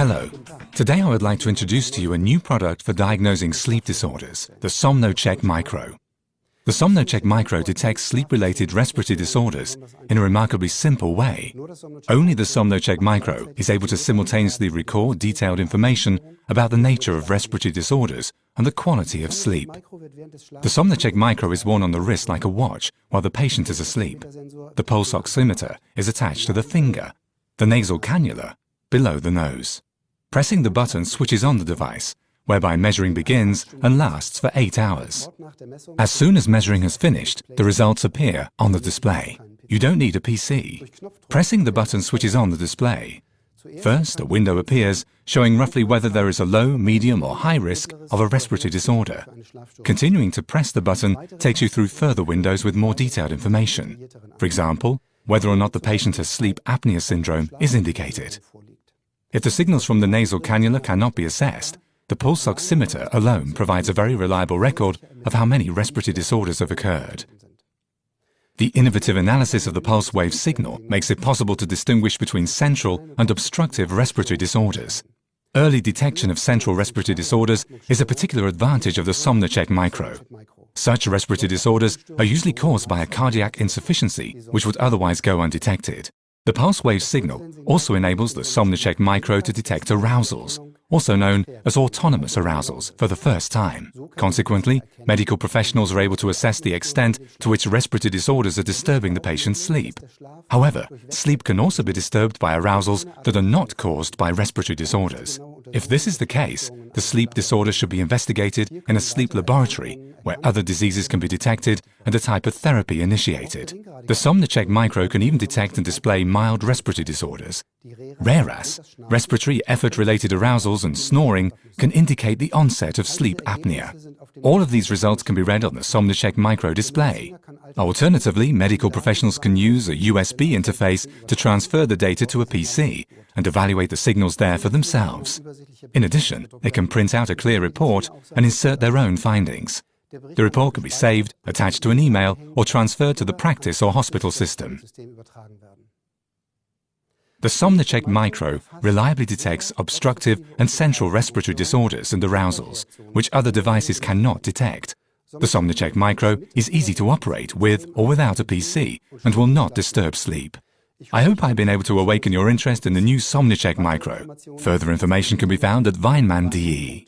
Hello. Today I would like to introduce to you a new product for diagnosing sleep disorders, the Somno Check Micro. The Somno Check Micro detects sleep-related respiratory disorders in a remarkably simple way. Only the Somno Check Micro is able to simultaneously record detailed information about the nature of respiratory disorders and the quality of sleep. The Somno Check Micro is worn on the wrist like a watch while the patient is asleep. The pulse oximeter is attached to the finger, the nasal cannula below the nose. Pressing the button switches on the device, whereby measuring begins and lasts for 8 hours. As soon as measuring has finished, the results appear on the display. You don't need a PC. Pressing the button switches on the display. First, a window appears showing roughly whether there is a low, medium or high risk of a respiratory disorder. Continuing to press the button takes you through further windows with more detailed information. For example, whether or not the patient has sleep apnea syndrome is indicated. If the signals from the nasal cannula cannot be assessed, the pulse oximeter alone provides a very reliable record of how many respiratory disorders have occurred. The innovative analysis of the pulse wave signal makes it possible to distinguish between central and obstructive respiratory disorders. Early detection of central respiratory disorders is a particular advantage of the Somno Check Micro. Such respiratory disorders are usually caused by a cardiac insufficiency which would otherwise go undetected. The pulse wave signal also enables the Somno Check Micro to detect arousals, also known as autonomous arousals, for the first time. Consequently, medical professionals are able to assess the extent to which respiratory disorders are disturbing the patient's sleep. However, sleep can also be disturbed by arousals that are not caused by respiratory disorders. If this is the case, the sleep disorder should be investigated in a sleep laboratory where other diseases can be detected and a type of therapy initiated. The Somno Check Micro can even detect and display mild respiratory disorders. Whereas, respiratory effort-related arousals and snoring can indicate the onset of sleep apnea. All of these results can be read on the Somno Check Micro display. Alternatively, medical professionals can use a USB interface to transfer the data to a PC and evaluate the signals there for themselves. In addition, they can print out a clear report and insert their own findings. The report can be saved, attached to an email, or transferred to the practice or hospital system. The Somno Check Micro reliably detects obstructive and central respiratory disorders and arousals, which other devices cannot detect. The Somno Check Micro is easy to operate with or without a PC and will not disturb sleep. I hope I've been able to awaken your interest in the new Somno Check Micro. Further information can be found at Weinmann.de.